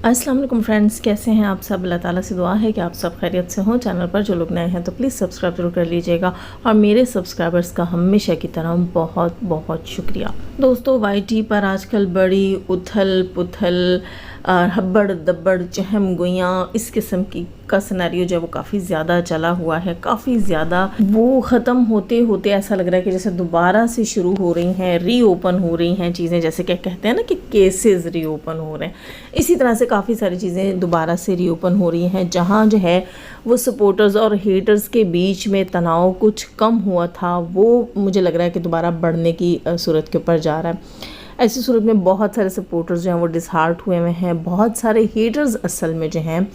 अस्सलाम वालेकुम फ्रेंड्स, कैसे हैं आप सब। अल्लाह ताला से दुआ है कि आप सब खैरियत से हों। चैनल पर जो लोग नए हैं तो प्लीज़ सब्सक्राइब जरूर कर लीजिएगा और मेरे सब्सक्राइबर्स का हमेशा की तरह बहुत बहुत शुक्रिया। दोस्तों, वाईटी पर आजकल बड़ी उथल पुथल हब्बड़ दब्बड़ चहम गुइयाँ इस किस्म की का सिनेरियो जो है वो काफ़ी ज़्यादा चला हुआ है। काफ़ी ज़्यादा वो ख़त्म होते होते ऐसा लग रहा है कि जैसे दोबारा से शुरू हो रही हैं, रीओपन हो रही हैं चीज़ें। जैसे क्या कहते हैं ना कि केसेस रीओपन हो रहे हैं, इसी तरह से काफ़ी सारी चीज़ें दोबारा से रीओपन हो रही हैं। जहाँ जो है वो सपोर्टर्स और हेटर्स के बीच में तनाव कुछ कम हुआ था, वो मुझे लग रहा है कि दोबारा बढ़ने की सूरत के ऊपर जा रहा है। ऐसी सूरत में बहुत सारे सपोर्टर्स जो हैं वो डिसहार्ट हुए हैं। बहुत सारे हेटर्स असल में जो हैं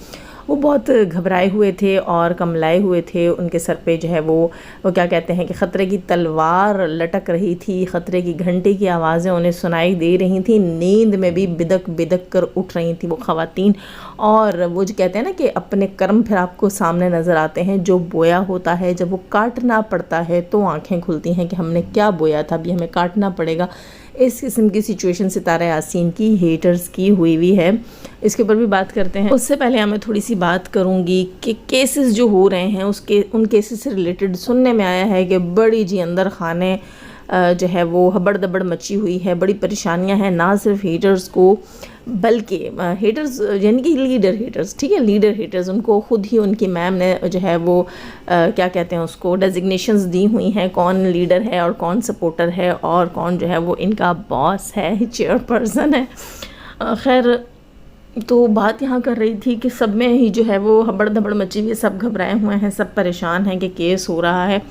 वो बहुत घबराए हुए थे और कमलाए हुए थे। उनके सर पे जो है वो क्या कहते हैं कि ख़तरे की तलवार लटक रही थी। ख़तरे की घंटे की आवाज़ें उन्हें सुनाई दे रही थी। नींद में भी बिदक बिदक कर उठ रही थी वो ख़वातीन। और वो जो कहते हैं ना कि अपने कर्म फिर आपको सामने नज़र आते हैं। जो बोया होता है जब वो काटना पड़ता है तो आँखें खुलती हैं कि हमने क्या बोया था, अभी हमें काटना पड़ेगा। इस किस्म की सिचुएशन सितारा यासीन की हेटर्स की हुई है। इसके ऊपर भी बात करते हैं। उससे पहले मैं थोड़ी सी बात करूंगी कि केसेस जो हो रहे हैं उन केसेस से रिलेटेड सुनने में आया है कि बड़ी जी अंदर खाने जो है वो हबड़ दबड़ मची हुई है। बड़ी परेशानियां हैं ना सिर्फ हेटर्स को, बल्कि हेटर्स यानी कि लीडर हेटर्स, ठीक है, लीडर हेटर्स उनको खुद ही उनकी मैम ने जो है वो क्या कहते हैं उसको डेजिग्नेशंस दी हुई हैं, कौन लीडर है और कौन सपोर्टर है और कौन जो है वो इनका बॉस है, चेयरपर्सन है। खैर, तो बात यहाँ कर रही थी कि सब में ही जो है वो हबड़ दबड़ मची हुई है, सब घबराए हुए हैं, सब परेशान हैं कि केस हो रहा है।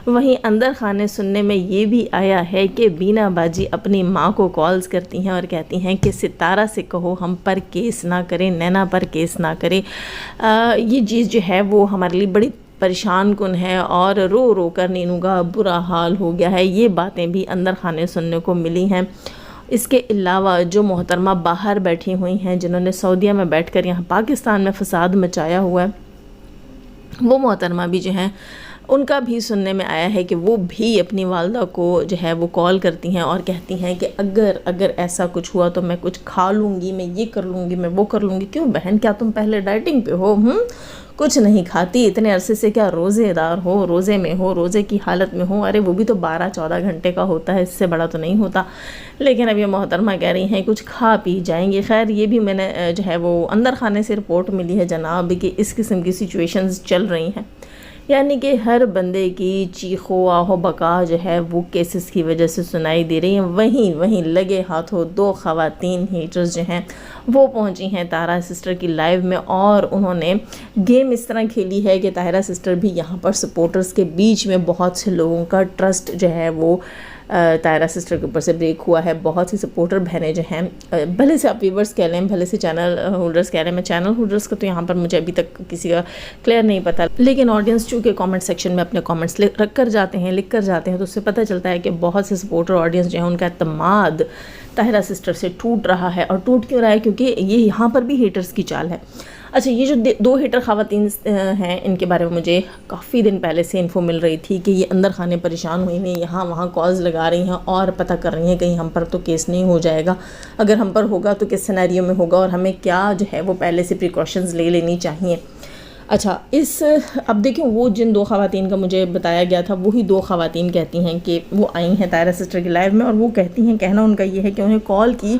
वहीं अंदर खाने सुनने में ये भी आया है कि बीना बाजी अपनी माँ को कॉल्स करती हैं और कहती हैं कि सितारा से कहो हम पर केस ना करें, नैना पर केस ना करें। ये चीज़ जो है वो हमारे लिए बड़ी परेशान कुन है और रो रो कर नीनू का बुरा हाल हो गया है। ये बातें भी अंदर खाने सुनने को मिली हैं। इसके अलावा जो मोहतरमा बाहर बैठी हुई हैं, जिन्होंने सऊदीया में बैठकर यहाँ पाकिस्तान में फसाद मचाया हुआ है, वो मोहतरमा भी जो हैं उनका भी सुनने में आया है कि वो भी अपनी वालदा को जो है वो कॉल करती हैं और कहती हैं कि अगर ऐसा कुछ हुआ तो मैं कुछ खा लूँगी, मैं ये कर लूँगी, मैं वो कर लूँगी। क्यों बहन, क्या तुम पहले डाइटिंग पे हो? कुछ नहीं खाती इतने अरसे से? क्या रोज़ेदार हो, रोज़े में हो, रोज़े की हालत में हो? अरे वो भी तो 12-14 घंटे का होता है, इससे बड़ा तो नहीं होता। लेकिन अब ये मोहतरमा कह रही हैं कुछ खा पी जाएंगे। खैर, ये भी मैंने जो है वो अंदर खाने से रिपोर्ट मिली है जनाब कि इस किस्म की सिचुएशंस चल रही हैं। यानी कि हर बंदे की चीखो आहो बका जो है वो केसेस की वजह से सुनाई दे रही है। वहीं लगे हाथों दो ख़वातीन हीटर्स जो हैं वो पहुंची हैं ताहरा सिस्टर की लाइव में और उन्होंने गेम इस तरह खेली है कि ताहरा सिस्टर भी यहाँ पर सपोर्टर्स के बीच में बहुत से लोगों का ट्रस्ट जो है वो तायरा सिस्टर के ऊपर से ब्रेक हुआ है। बहुत सी सपोर्टर बहनें जो हैं, भले से आप व्यूवर्स कह लें, भले से चैनल होल्डर्स कह लें, मैं चैनल होल्डर्स का तो यहाँ पर मुझे अभी तक किसी का क्लियर नहीं पता, लेकिन ऑडियंस चूँकि कमेंट सेक्शन में अपने कमेंट्स लिख कर जाते हैं तो उससे पता चलता है कि बहुत से सपोर्टर ऑडियंस जो है उनका एतमाद ताहिरा सिस्टर से टूट रहा है। और टूट क्यों रहा है? क्योंकि ये यहाँ पर भी हेटर्स की चाल है। अच्छा, ये जो दो हेटर ख़वातीन हैं, इनके बारे में मुझे काफ़ी दिन पहले से इन्फो मिल रही थी कि ये अंदर खाने परेशान हुई हैं, यहाँ वहाँ कॉल्स लगा रही हैं और पता कर रही हैं कहीं हम पर तो केस नहीं हो जाएगा, अगर हम पर होगा तो किस सिनेरियो में होगा और हमें क्या जो है वो पहले से प्रिकॉशंस ले लेनी चाहिए। अच्छा, अब देखिए वो जिन दो ख़वातीन का मुझे बताया गया था वही दो ख़वातीन कहती हैं कि वो आई हैं ताहिरा सिस्टर की लाइव में और वो कहती हैं, कहना उनका ये है कि उन्हें कॉल की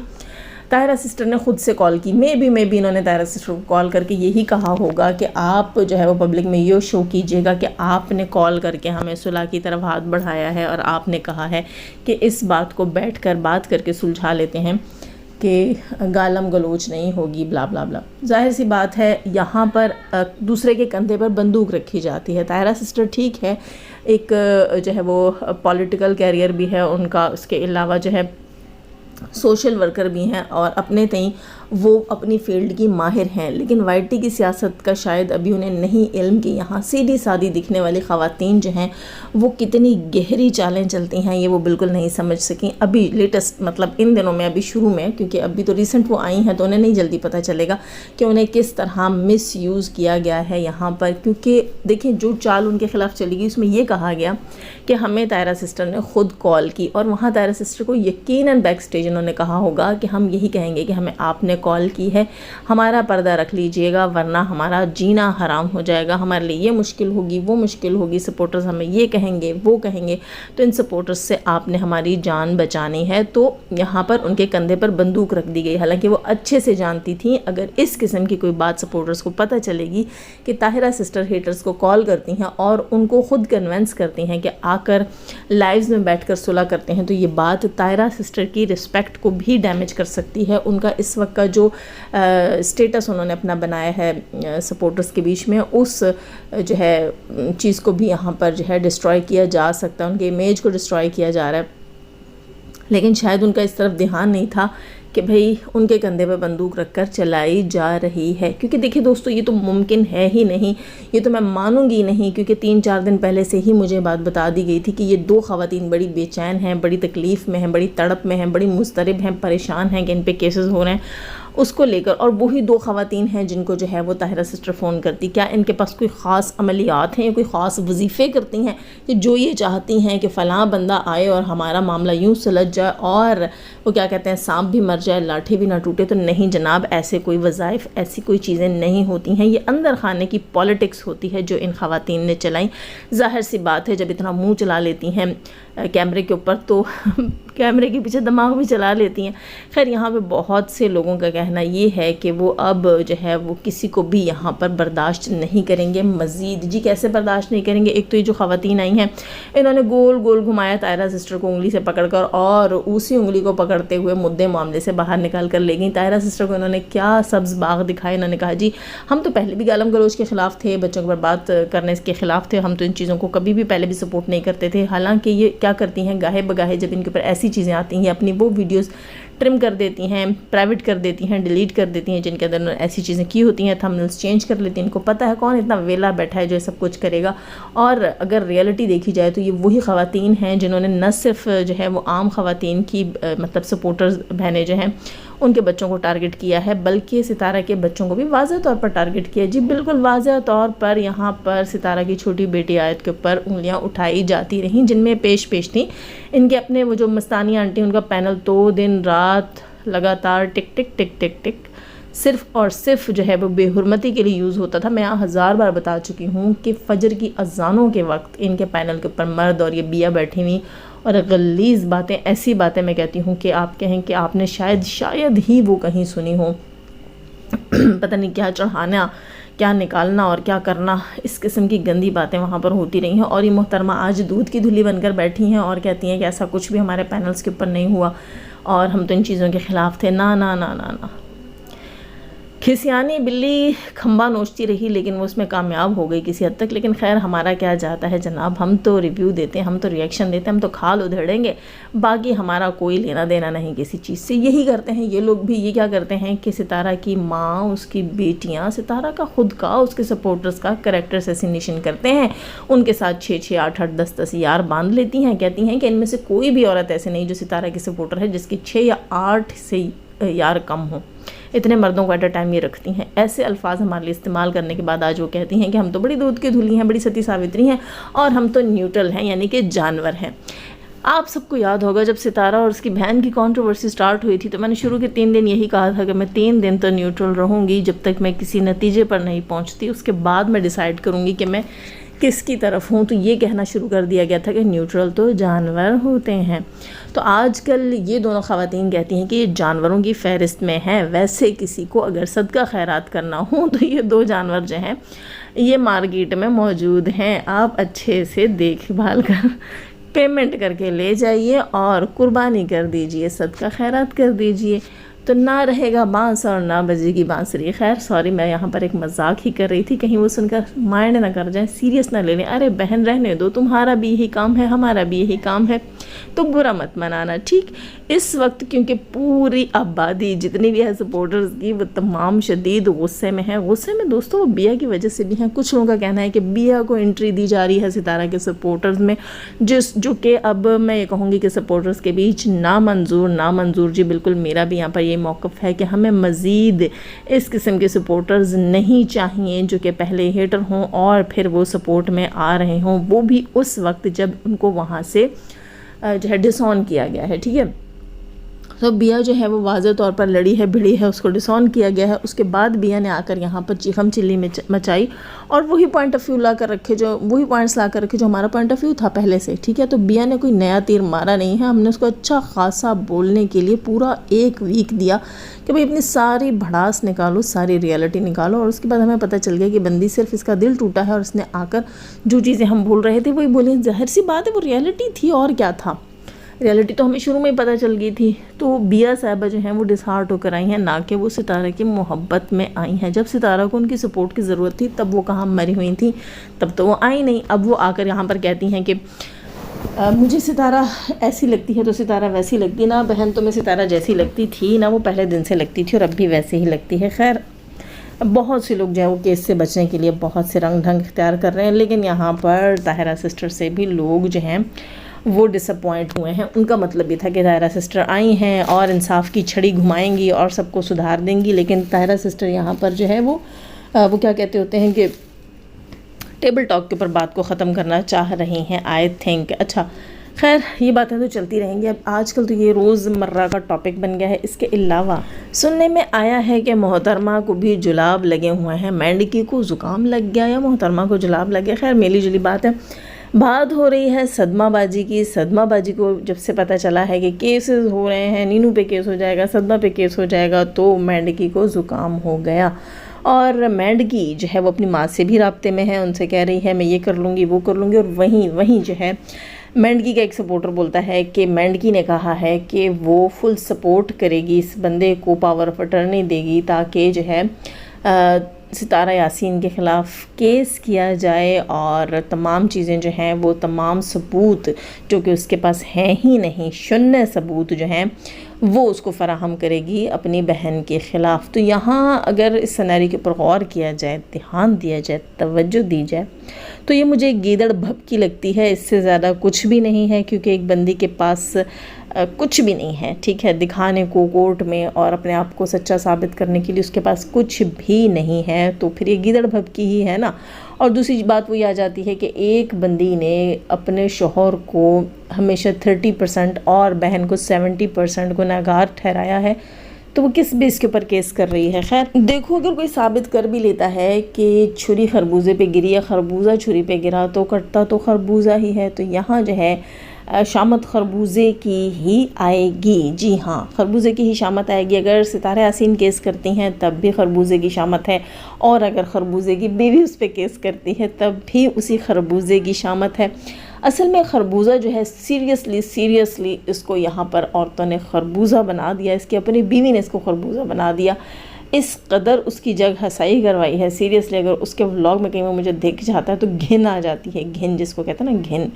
ताहिरा सिस्टर ने खुद से कॉल की। मे बी इन्होंने ताहिरा सिस्टर को कॉल करके यही कहा होगा कि आप जो है वो पब्लिक में ये शो कीजिएगा कि आपने कॉल करके हमें सुलह की तरफ हाथ बढ़ाया है और आपने कहा है कि इस बात को बैठकर बात करके सुलझा लेते हैं कि गालम गलोच नहीं होगी, ब्ला ब्ला ब्ला। जाहिर सी बात है यहाँ पर दूसरे के कंधे पर बंदूक रखी जाती है। ताहिरा सिस्टर ठीक है, एक जो है वो पॉलिटिकल कैरियर भी है उनका, उसके अलावा जो है सोशल वर्कर भी हैं और अपने तई वो अपनी फील्ड की माहिर हैं, लेकिन वाईटी की सियासत का शायद अभी उन्हें नहीं इल्म कि यहाँ सीधी सादी दिखने वाली ख़वातीन जो हैं वो कितनी गहरी चालें चलती हैं, ये वो बिल्कुल नहीं समझ सकें। अभी लेटेस्ट मतलब इन दिनों में, अभी शुरू में, क्योंकि अभी तो रिसेंट वो आई हैं तो उन्हें नहीं जल्दी पता चलेगा कि उन्हें किस तरह मिस यूज़ किया गया है यहाँ पर। क्योंकि देखिए जो चाल उनके ख़िलाफ़ चली गई उसमें ये कहा गया कि हमें ताहिरा सिस्टर ने ख़ुद कॉल की और वहाँ ताहिरा सिस्टर को यकीनन बैक स्टेज जिन्होंने कहा होगा कि हम यही कहेंगे कि हमें आपने कॉल की है, हमारा पर्दा रख लीजिएगा वरना हमारा जीना हराम हो जाएगा, हमारे लिए ये मुश्किल होगी वो मुश्किल होगी, सपोर्टर्स हमें ये कहेंगे वो कहेंगे, तो इन सपोर्टर्स से आपने हमारी जान बचानी है। तो यहाँ पर उनके कंधे पर बंदूक रख दी गई। हालांकि वो अच्छे से जानती थी अगर इस किस्म की कोई बात सपोर्टर्स को पता चलेगी कि ताहिरा सिस्टर हेटर्स को कॉल करती हैं और उनको खुद कन्वेंस करती हैं कि आकर लाइव्स में बैठकर सुलह करते हैं, तो ये बात ताहिरा सिस्टर की रिस्पेक्ट को भी डैमेज कर सकती है। उनका इस वक्त का जो स्टेटस उन्होंने अपना बनाया है सपोर्टर्स के बीच में, उस जो है चीज़ को भी यहाँ पर जो है डिस्ट्रॉय किया जा सकता है, उनके इमेज को डिस्ट्रॉय किया जा रहा है। लेकिन शायद उनका इस तरफ ध्यान नहीं था कि भाई उनके कंधे पर बंदूक रखकर चलाई जा रही है। क्योंकि देखिए दोस्तों, ये तो मुमकिन है ही नहीं, ये तो मैं मानूंगी नहीं, क्योंकि 3-4 दिन पहले से ही मुझे बात बता दी गई थी कि ये 2 ख़वातीन बड़ी बेचैन हैं, बड़ी तकलीफ़ में हैं, बड़ी तड़प में हैं, बड़ी मुस्तरब हैं, परेशान हैं कि इन पे केसेस हो रहे हैं उसको लेकर। और वही 2 ख़वातीन हैं जिनको जो है वो ताहिरा सिस्टर फ़ोन करती। क्या इनके पास कोई ख़ास अमलियात हैं या कोई ख़ास वजीफ़े करती हैं कि जो ये चाहती हैं कि फ़लाँ बंदा आए और हमारा मामला यूँ सुलझ जाए और वो क्या कहते हैं सांप भी मर जाए लाठी भी ना टूटे? तो नहीं जनाब, ऐसे कोई वज़ाइफ, ऐसी कोई चीज़ें नहीं होती हैं। ये अंदर खाने की पॉलिटिक्स होती है जो इन ख़वातीन ने चलाई। ज़ाहिर सी बात है, जब इतना मुँह चला लेती हैं कैमरे के ऊपर तो कैमरे के पीछे दिमाग भी चला लेती हैं। खैर, यहाँ पे बहुत से लोगों का कहना ये है कि वो अब जो है वो किसी को भी यहाँ पर बर्दाश्त नहीं करेंगे मज़ीद। जी कैसे बर्दाश्त नहीं करेंगे? एक तो ये जो ख़वातीन आई हैं इन्होंने गोल गोल घुमाया ताहिरा सिस्टर को उंगली से पकड़कर और उसी उंगली को पकड़ते हुए मुद्दे मामले से बाहर निकाल कर ले गई। ताहिरा सिस्टर को इन्होंने क्या सब्ज़ बाग दिखाए। इन्होंने कहा जी हम तो पहले भी गालम गलोच के ख़िलाफ़ थे, बच्चों को बर्बाद करने के ख़िलाफ़ थे, हम तो इन चीज़ों को कभी भी पहले भी सपोर्ट नहीं करते थे। हालाँकि ये क्या करती हैं, गाहे बगाहे जब इनके ऊपर ऐसी चीज़ें आती हैं अपनी वो वीडियोस ट्रिम कर देती हैं, प्राइवेट कर देती हैं, डिलीट कर देती हैं जिनके अंदर ऐसी चीज़ें की होती हैं, थंबनेल्स चेंज कर लेती हैं। इनको पता है कौन इतना वेला बैठा है जो सब कुछ करेगा। और अगर रियलिटी देखी जाए तो ये वही ख़वातीन हैं जिन्होंने न सिर्फ जो है वो आम ख़वातीन की मतलब सपोर्टर्स बहनें जो हैं उनके बच्चों को टारगेट किया है, बल्कि सितारा के बच्चों को भी वाज़ेह तौर पर टारगेट किया। जी बिल्कुल वाज़ेह तौर पर यहाँ पर सितारा की छोटी बेटी आयत के ऊपर उंगलियाँ उठाई जाती रहीं, जिनमें पेश थी इनके अपने वो जो मस्तानी आंटी, उनका पैनल तो दिन रात लगातार टिक टिक टिक टिक टिक सिर्फ़ और सिर्फ जो है वो बेहुरमती के लिए यूज़ होता था। मैं यहाँ 1000 बार बता चुकी हूँ कि फ़जर की अज़ानों के वक्त इनके पैनल के ऊपर मर्द और ये बिया बैठी हुई और गलीज़ बातें, ऐसी बातें मैं कहती हूँ कि आप कहें कि आपने शायद ही वो कहीं सुनी हो। पता नहीं क्या चढ़ाना, क्या निकालना और क्या करना, इस किस्म की गंदी बातें वहाँ पर होती रही हैं। और ये मोहतरमा आज दूध की धुली बनकर बैठी हैं और कहती हैं कि ऐसा कुछ भी हमारे पैनल्स के ऊपर नहीं हुआ और हम तो इन चीज़ों के ख़िलाफ़ थे। ना ना ना ना ना, खिसियानी बिल्ली खंबा नोचती रही लेकिन वो उसमें कामयाब हो गई किसी हद तक। लेकिन खैर हमारा क्या जाता है जनाब, हम तो रिव्यू देते हैं, हम तो रिएक्शन देते हैं, हम तो खाल उधेड़ेंगे, बाकी हमारा कोई लेना देना नहीं किसी चीज़ से। यही करते हैं ये लोग भी। ये क्या करते हैं कि सितारा की माँ, उसकी बेटियाँ, सितारा का खुद का, उसके सपोर्टर्स का कैरेक्टर असैसिनेशन करते हैं, उनके साथ 6-6, 8-8, 10-10 यार बांध लेती हैं। कहती हैं कि इनमें से कोई भी औरत ऐसे नहीं जो सितारा की सपोर्टर है जिसकी 6 या 8 से यार कम हो। इतने मर्दों को एट अ टाइम ये रखती हैं। ऐसे अल्फाज हमारे लिए इस्तेमाल करने के बाद आज वो कहती हैं कि हम तो बड़ी दूध की धुली हैं, बड़ी सती सावित्री हैं और हम तो न्यूट्रल हैं, यानी कि जानवर हैं। आप सबको याद होगा जब सितारा और उसकी बहन की कंट्रोवर्सी स्टार्ट हुई थी तो मैंने शुरू के 3 दिन यही कहा था कि मैं 3 दिन तो न्यूट्रल रहूँगी, जब तक मैं किसी नतीजे पर नहीं पहुँचती उसके बाद मैं डिसाइड करूँगी कि मैं किसकी तरफ हूँ। तो ये कहना शुरू कर दिया गया था कि न्यूट्रल तो जानवर होते हैं। तो आजकल ये दोनों ख़वातीन कहती हैं कि ये जानवरों की फ़हरिस्त में है। वैसे किसी को अगर सदका खैरात करना हो तो ये 2 जानवर जो हैं ये मार्केट में मौजूद हैं। आप अच्छे से देखभाल कर पेमेंट करके ले जाइए और कुर्बानी कर दीजिए, सदका खैरात कर दीजिए, तो ना रहेगा बांस और ना बजेगी बांसुरी। खैर सॉरी, मैं यहाँ पर एक मजाक ही कर रही थी, कहीं वो सुनकर माइंड ना कर जाए, सीरियस ना ले लें। अरे बहन रहने दो, तुम्हारा भी यही काम है, हमारा भी यही काम है, तो बुरा मत मनाना, ठीक। इस वक्त क्योंकि पूरी आबादी जितनी भी है सपोर्टर्स की वो तमाम शदीद गुस्से में है। गुस्से में दोस्तों वो बिया की वजह से भी हैं। कुछ लोगों का कहना है कि बिया को एंट्री दी जा रही है सितारा के सपोर्टर्स में, जो कि अब मैं ये कहूँगी कि सपोर्टर्स के बीच नामंजूर। जी बिल्कुल, मेरा भी यहाँ पर ये मौक़िफ़ है कि हमें मज़ीद इस किस्म के सपोर्टर्स नहीं चाहिए जो कि पहले हेटर हों और फिर वो सपोर्ट में आ रहे हों, वो भी उस वक्त जब उनको वहाँ से जो है डिसऑन किया गया है, ठीक है। तो बिया जो है वो वाज़ेह तौर पर लड़ी है, भिड़ी है, उसको डिसऑन किया गया है। उसके बाद बिया ने आकर यहाँ पर चीखम चिल्ली मचाई और वही पॉइंट ऑफ व्यू ला कर रखे, जो वही पॉइंट्स ला कर रखे जो हमारा पॉइंट ऑफ व्यू था पहले से, ठीक है। तो बिया ने कोई नया तीर मारा नहीं है, हमने उसको अच्छा खासा बोलने के लिए पूरा 1 वीक दिया कि भाई अपनी सारी भड़ास निकालो, सारी रियलिटी निकालो। और उसके बाद हमें पता चल गया कि बंदी सिर्फ इसका दिल टूटा है और इसने आकर जो चीज़ें हम बोल रहे थे वही बोली। ज़ाहिर सी बात है वो रियलिटी थी, और क्या था। रियलिटी तो हमें शुरू में ही पता चल गई थी। तो बिया साहिबा जो हैं वो डिसहार्ट होकर आई हैं, ना कि वो सितारा की मोहब्बत में आई हैं। जब सितारा को उनकी सपोर्ट की ज़रूरत थी तब वो कहाँ मरी हुई थी, तब तो वो आई नहीं। अब वो आकर यहाँ पर कहती हैं कि मुझे सितारा ऐसी लगती है तो सितारा वैसी लगती ना। बहन तुम्हें सितारा जैसी लगती थी ना, वो पहले दिन से लगती थी और अब भी वैसे ही लगती है। खैर, बहुत से लोग जो है वो केस से बचने के लिए बहुत से रंग ढंग इख्तियार कर रहे हैं, लेकिन यहाँ पर ताहिरा सिस्टर से भी लोग जो हैं वो डिसअपॉइंट हुए हैं। उनका मतलब ये था कि ताहिरा सिस्टर आई हैं और इंसाफ की छड़ी घुमाएंगी और सबको सुधार देंगी, लेकिन ताहिरा सिस्टर यहाँ पर जो है वो क्या कहते होते हैं कि टेबल टॉक के ऊपर बात को ख़त्म करना चाह रही हैं, आई थिंक। अच्छा, खैर ये बातें तो चलती रहेंगी। अब आजकल तो ये रोज़मर्रा का टॉपिक बन गया है। इसके अलावा सुनने में आया है कि मोहतरमा को भी जुलाब लगे हुए हैं। मेंढकी को ज़ुकाम लग गया या मोहतरमा को जुलाब लग गया, खैर मिली जुली बात है। बात हो रही है सदमाबाजी की। सदमाबाजी को जब से पता चला है कि केसेस हो रहे हैं, नीनू पे केस हो जाएगा, सदमा पे केस हो जाएगा, तो मेंढकी को ज़ुकाम हो गया। और मेंढकी जो है वो अपनी माँ से भी राब्ते में है, उनसे कह रही है मैं ये कर लूँगी वो कर लूँगी। और वहीं जो है मेंढकी का एक सपोर्टर बोलता है कि मेंढकी ने कहा है कि वो फुल सपोर्ट करेगी, इस बंदे को पावर ऑफ अटर्नी देगी ताकि जो है सितारा यासीन के ख़िलाफ़ केस किया जाए और तमाम चीज़ें जो हैं वो तमाम सबूत जो कि उसके पास हैं ही नहीं, शून्य सबूत जो हैं वो उसको फ़राहम करेगी अपनी बहन के ख़िलाफ़। तो यहाँ अगर इस सिनेरियो के ऊपर गौर किया जाए, ध्यान दिया जाए, तवज्जो दी जाए, तो ये मुझे गीदड़ भभकी लगती है। इससे ज़्यादा कुछ भी नहीं है, क्योंकि एक बंदी के पास कुछ भी नहीं है, ठीक है, दिखाने को कोर्ट में और अपने आप को सच्चा साबित करने के लिए उसके पास कुछ भी नहीं है। तो फिर ये गीदड़ भभकी ही है ना। और दूसरी बात वो ये आ जाती है कि एक बंदी ने अपने शौहर को हमेशा 30% और बहन को 70% गुनहगार ठहराया है, तो वो किस बेस के ऊपर केस कर रही है। खैर देखो, अगर कोई साबित कर भी लेता है कि छुरी खरबूजे पे गिरी या खरबूजा छुरी पे गिरा, तो कटता तो खरबूजा ही है। तो यहाँ जो है शामत खरबूजे की ही आएगी। जी हाँ, खरबूजे की ही शामत आएगी। अगर सितारा यासीन केस करती हैं तब भी खरबूजे की शामत है, और अगर खरबूजे की बीवी उस पर केस करती है तब भी उसी खरबूजे की शामत है। असल में खरबूजा जो है सीरियसली इसको यहाँ पर औरतों ने खरबूजा बना दिया, इसकी अपनी बीवी ने इसको खरबूजा बना दिया। इस कदर उसकी जग हसाई करवाई है। सीरियसली अगर उसके व्लॉग में कहीं वो मुझे देख जाता है तो घिन आ जाती है। घिन जिसको कहते हैं ना, घिन,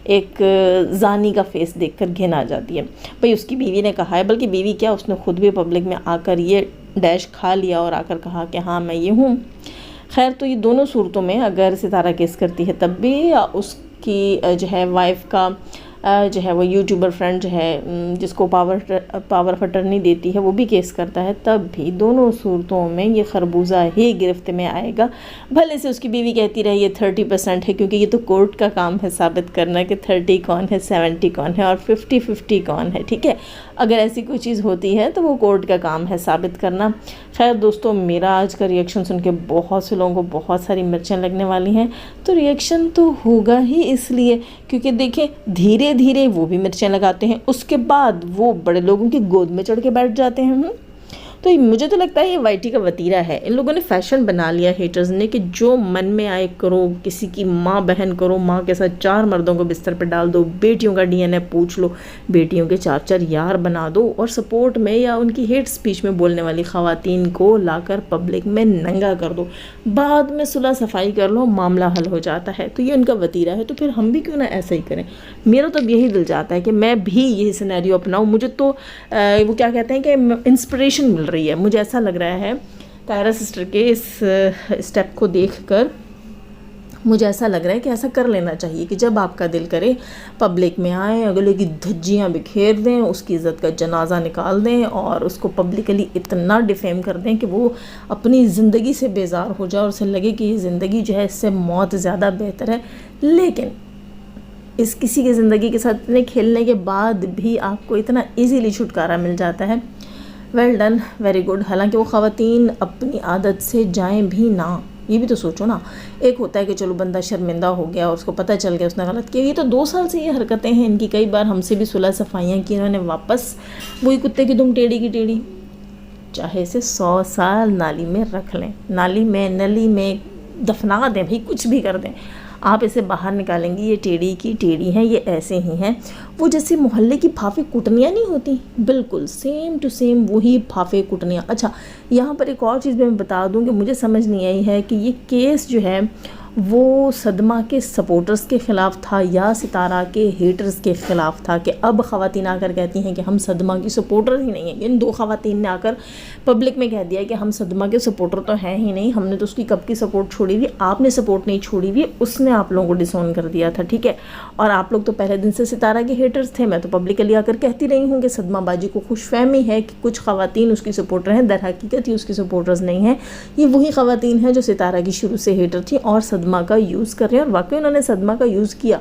एक जानी का फेस देखकर घिन आ जाती है। भाई उसकी बीवी ने कहा है, बल्कि बीवी क्या, उसने खुद भी पब्लिक में आकर ये डैश खा लिया और आकर कहा कि हाँ मैं ये हूँ। खैर, तो ये दोनों सूरतों में अगर सितारा केस करती है तब भी, या उसकी जो है वाइफ का जो है वो यूट्यूबर फ्रेंड जो है जिसको पावर ऑफ अटर्नी देती है वो भी केस करता है, तब भी दोनों सूरतों में ये खरबूजा ही गिरफ्त में आएगा। भले से उसकी बीवी कहती रहे ये 30% है, क्योंकि ये तो कोर्ट का काम है साबित करना कि 30 कौन है, 70 कौन है और 50-50 कौन है, ठीक है। अगर ऐसी कोई चीज़ होती है तो वो कोर्ट का काम है साबित करना। खैर दोस्तों, मेरा आज का रिएक्शन सुन के बहुत से लोगों को बहुत सारी मिर्चें लगने वाली हैं। तो रिएक्शन तो होगा ही इसलिए क्योंकि देखें, धीरे धीरे वो भी मिर्चें लगाते हैं, उसके बाद वो बड़े लोगों की गोद में चढ़ के बैठ जाते हैं। तो मुझे तो लगता है ये वाईटी का वतीरा है। इन लोगों ने फैशन बना लिया हेटर्स ने कि जो मन में आए करो, किसी की माँ बहन करो, माँ के साथ 4 मर्दों को बिस्तर पर डाल दो, बेटियों का डीएनए पूछ लो, बेटियों के 4-4 यार बना दो, और सपोर्ट में या उनकी हेट स्पीच में बोलने वाली ख़वातीन को लाकर पब्लिक में नंगा कर दो, बाद में सुलह सफाई कर लो, मामला हल हो जाता है। तो ये उनका वतीरा है। तो फिर हम भी क्यों ना ऐसा ही करें। मेरा तो यही दिल चाहता है कि मैं भी यही सिनेरियो अपनाऊँ। मुझे तो वो क्या कहते हैं कि इंस्पिरेशन मिल रही है। मुझे ऐसा लग रहा है ताहिरा सिस्टर के इस स्टेप को देखकर, मुझे ऐसा लग रहा है कि ऐसा कर लेना चाहिए कि जब आपका दिल करे पब्लिक में आए, अगले की धज्जियाँ बिखेर दें, उसकी इज़्ज़त का जनाजा निकाल दें और उसको पब्लिकली इतना डिफेम कर दें कि वो अपनी ज़िंदगी से बेजार हो जाए और उसे लगे कि ये ज़िंदगी जो है इससे मौत ज़्यादा बेहतर है। लेकिन इस किसी की ज़िंदगी के साथ इतने खेलने के बाद भी आपको इतना इजीली छुटकारा मिल जाता है। Well done, very good. हालांकि वो ख़वातीन अपनी आदत से जाएं भी ना, ये भी तो सोचो ना। एक होता है कि चलो बंदा शर्मिंदा हो गया और उसको पता चल गया उसने गलत किया, ये तो 2 साल से ये हरकतें हैं इनकी। कई बार हमसे भी सुलह सफाइयाँ की इन्होंने, वापस वही कुत्ते की दुम टेढ़ी की टेढ़ी। चाहे इसे 100 साल नाली में रख लें, नाली में नली में दफना दें, भाई कुछ भी कर दें, आप इसे बाहर निकालेंगे ये टेढ़ी की टेढ़ी हैं, ये ऐसे ही हैं। वो जैसे मोहल्ले की फाफे कुटनियाँ नहीं होती, बिल्कुल सेम टू सेम वही फाफे कुटनियाँ। अच्छा, यहाँ पर एक और चीज़ मैं बता दूँ कि मुझे समझ नहीं आई है कि ये केस जो है वो सदमा के सपोर्टर्स के ख़िलाफ़ था या सितारा के हेटर्स के ख़िलाफ़ था, कि अब ख़वातीन आकर कहती हैं कि हम सदमा की सपोर्टर ही नहीं हैं। इन 2 ख़वातीन ने आकर पब्लिक में कह दिया कि हम सदमा के सपोर्टर तो हैं ही नहीं, हमने तो उसकी कब की सपोर्ट छोड़ी हुई, आपने सपोर्ट नहीं छोड़ी हुई, उसने आप लोगों को डिसोन कर दिया था, ठीक है। और आप लोग तो पहले दिन से सितारा के हेटर्स थे। मैं तो पब्लिकली आकर कहती रही हूँ कि सदमा बाजी को खुशफहमी है कि कुछ ख़वातीन उसकी सपोर्टर हैं, दर हकीकत ही उसकी सपोर्टर्स नहीं हैं। ये वही ख़वातीन हैं जो सितारा की शुरू से हेटर थी और सदमा का यूज़ कर रहे हैं, और वाकई उन्होंने सदमा का यूज़ किया।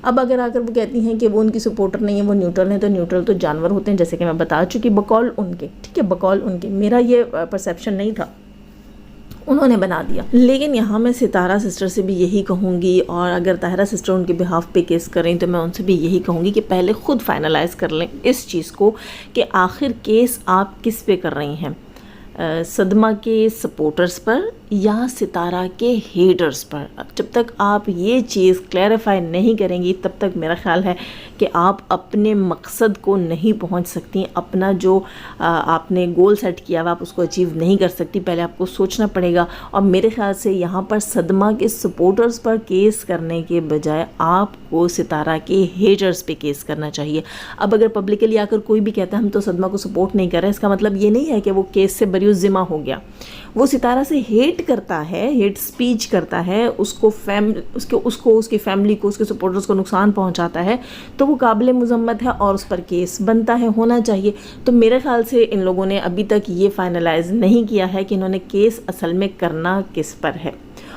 अब अगर आकर वो कहती हैं कि वो उनकी सपोर्टर नहीं है, वो न्यूट्रल हैं, तो न्यूट्रल तो जानवर होते हैं, जैसे कि मैं बता चुकी, बकौल उनके, ठीक है, बकौल उनके। मेरा ये परसेप्शन नहीं था, उन्होंने बना दिया। लेकिन यहाँ मैं सितारा सिस्टर से भी यही कहूँगी, और अगर ताहिरा सिस्टर उनके बिहाफ पे केस करें तो मैं उनसे भी यही कहूँगी कि पहले ख़ुद फाइनलाइज़ कर लें इस चीज़ को कि आखिर केस आप किस पे कर रही हैं, सदमा के सपोर्टर्स पर या सितारा के हेटर्स पर। जब तक आप ये चीज़ क्लैरिफाई नहीं करेंगी तब तक मेरा ख़्याल है कि आप अपने मकसद को नहीं पहुंच सकती, अपना जो आपने गोल सेट किया हुआ आप उसको अचीव नहीं कर सकती। पहले आपको सोचना पड़ेगा, और मेरे ख़्याल से यहाँ पर सदमा के सपोर्टर्स पर केस करने के बजाय आपको सितारा के हेटर्स पे केस करना चाहिए। अब अगर पब्लिकली आकर कोई भी कहता है हम तो सदमा को सपोर्ट नहीं कर रहे, इसका मतलब ये नहीं है कि वो केस से बरी ज़िम्मा हो गया। वो सितारा से हेट करता है, हेट स्पीच करता है, उसको उसकी फैमिली को, उसके सपोर्टर्स को नुकसान पहुंचाता है, तो वो काबिल मुज़म्मत है और उस पर केस बनता है, होना चाहिए। तो मेरे ख्याल से इन लोगों ने अभी तक ये फाइनलाइज नहीं किया है कि इन्होंने केस असल में करना किस पर है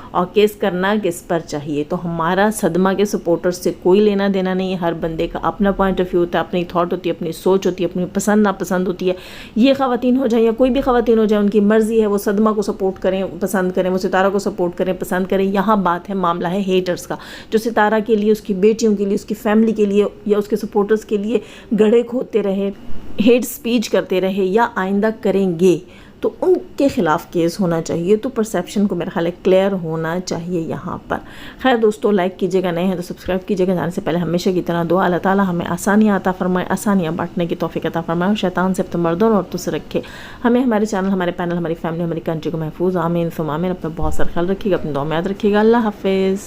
और केस करना किस पर चाहिए। तो हमारा सदमा के सपोर्टर्स से कोई लेना देना नहीं है। हर बंदे का अपना पॉइंट ऑफ व्यू होता है, अपनी थॉट होती है, अपनी सोच होती है, अपनी पसंद नापसंद होती है। ये ख़वातीन हो जाए या कोई भी ख़वातीन हो जाए, उनकी मर्ज़ी है, वो सदमा को सपोर्ट करें, पसंद करें, वो सितारा को सपोर्ट करें, पसंद करें। यहाँ बात है, मामला है हेटर्स का, जो सितारा के लिए, उसकी बेटियों के लिए, उसकी फैमिली के लिए या उसके सपोर्टर्स के लिए गड़े खोदते रहे, हेट स्पीच करते रहे या आइंदा करेंगे, तो उनके ख़िलाफ़ केस होना चाहिए। तो परसेप्शन को मेरा ख्याल है क्लियर होना चाहिए यहाँ पर। खैर दोस्तों, लाइक कीजिएगा, नए हैं तो सब्सक्राइब कीजिएगा। जाने से पहले हमेशा की तरह दुआ, अल्लाह ताला हमें आसानियाँ अता फरमाए, आसानियाँ बांटने की तौफीक अता फरमाए, और शैतान से अपने मर्दों और औरतों से रखे। हमें, हमारे चैनल, हमारे पैनल, हमारी फैमिली, हमारी कंट्री को महफूज आमीन सुम आमीन। अपना बहुत सारा ख्याल रखिएगा, अपनी दुआ में याद रखिएगा। अल्लाह हाफिज़।